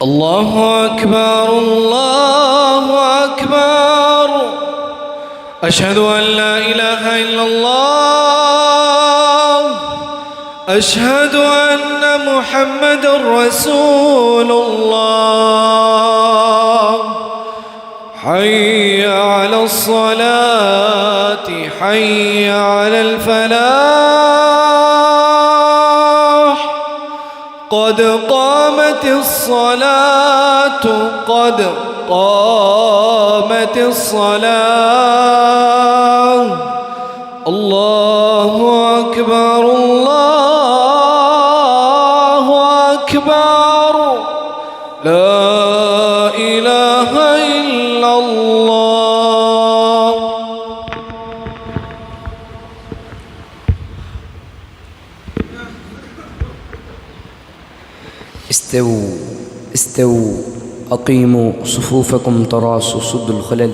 الله أكبر الله أكبر. أشهد أن لا إله إلا الله. أشهد أن محمد رسول الله. حي على الصلاة حي على الفلاح. قد قامت الصلاة قد قامت الصلاة. الله أكبر الله أكبر. لا إله إلا الله. استووا استووا أقيموا صفوفكم تراصوا صدوا الخلل.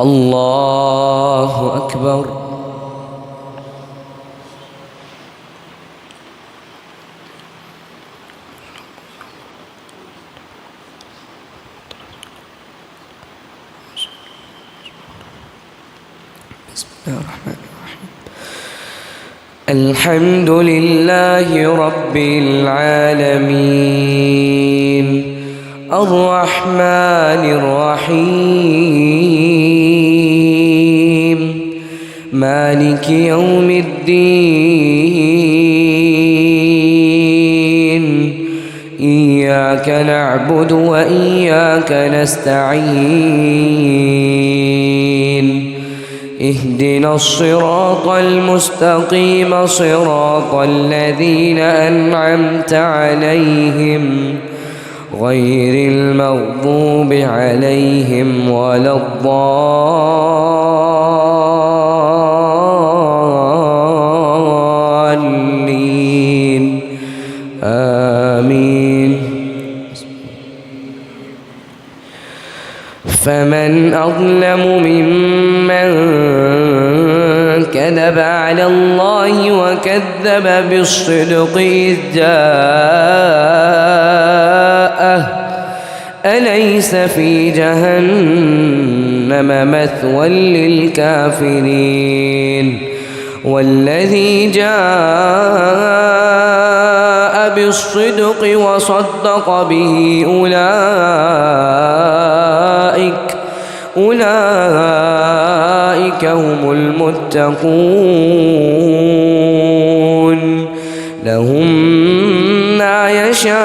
الله أكبر. بسم الله الرحمن الرحيم. الحمد لله رب العالمين الرحمن الرحيم مالك يوم الدين. إياك نعبد وإياك نستعين. اهدنا الصراط المستقيم صراط الذين أنعمت عليهم غير المغضوب عليهم ولا الضالين. آمين. فمن أظلم ممن كذب على الله وكذب بالصدق إذ جاءه. أليس في جهنم مثوى للكافرين. والذي جاء بالصدق وصدق به أولئك هم المتقون. لهم ما يشاءون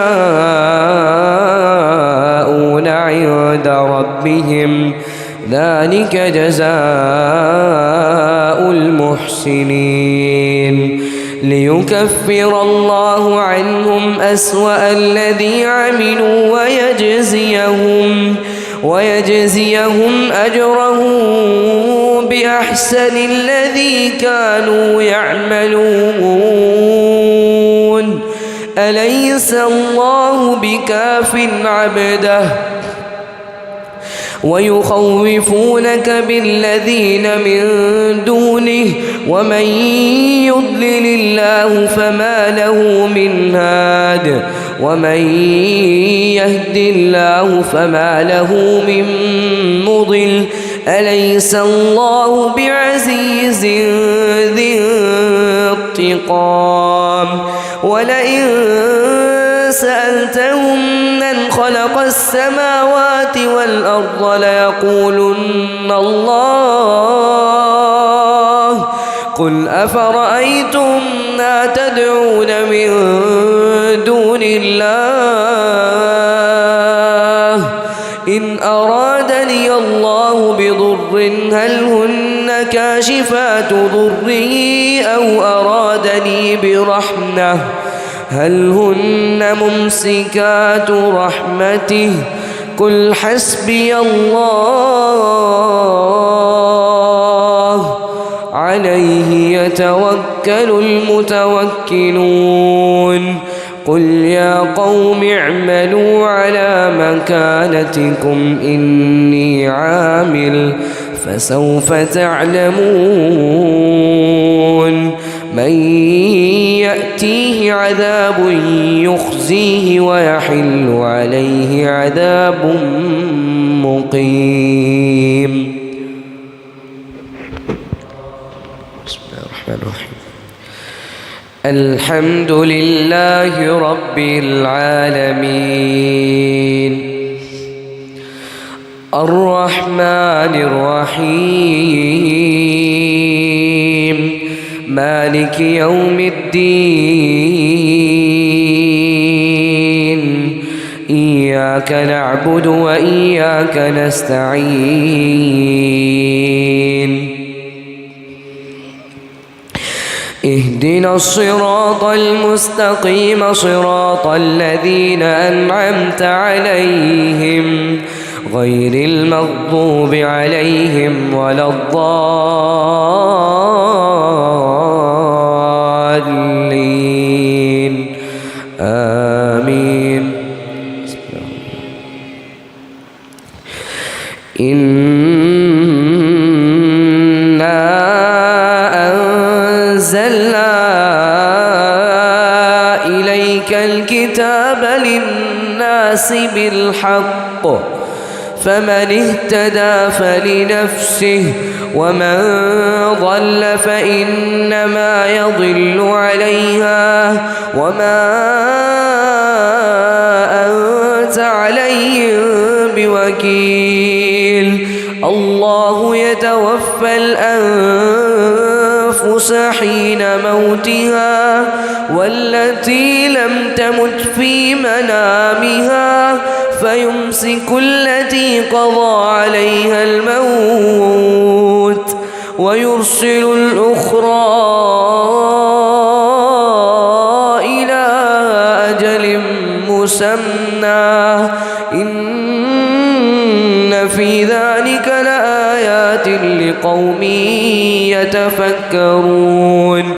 عند ربهم ذلك جزاء المحسنين. ليكفر الله عنهم أسوأ الذي عملوا ويجزيهم أجرهم بأحسن الذي كانوا يعملون. أليس الله بكاف عبده ويخوفونك بالذين من دونه ومن يضلل الله فما له من هاد ومن يهد الله فما له من مضل. أليس الله بعزيز ذي انتقام. ولئن سألتهم من خلق السماوات والأرض ليقولن الله. قل أفرأيتم ما تدعون من دون الله إن أرادني الله بضر هل هن كاشفات ضره أو أرادني برحمة هل هن ممسكات رحمته. قل حسبي الله عليه يتوكل المتوكلون. قل يا قوم اعملوا على مكانتكم إني عامل فسوف تعلمون من يأتيه عذاب يخزيه ويحل عليه عذاب مقيم. بسم الله الرحمن الرحيم. الحمد لله رب العالمين الرحمن الرحيم مالك يوم الدين إياك نعبد وإياك نستعين اهدنا الصراط المستقيم صراط الذين أنعمت عليهم غير المغضوب عليهم ولا الضالين آمين. أنزلنا إليك الكتاب للناس بالحق فمن اهتدى فلنفسه ومن ضل فإنما يضل عليها وما أنت عليهم بوكيل. الله يتوفى الأنفس حين موتها والتي لم تمت في منامها فيمسك التي قضى عليها الموت ويرسل الأخرى إلى أجل مسمى إن في ذلك لآيات لقوم يتفكرون.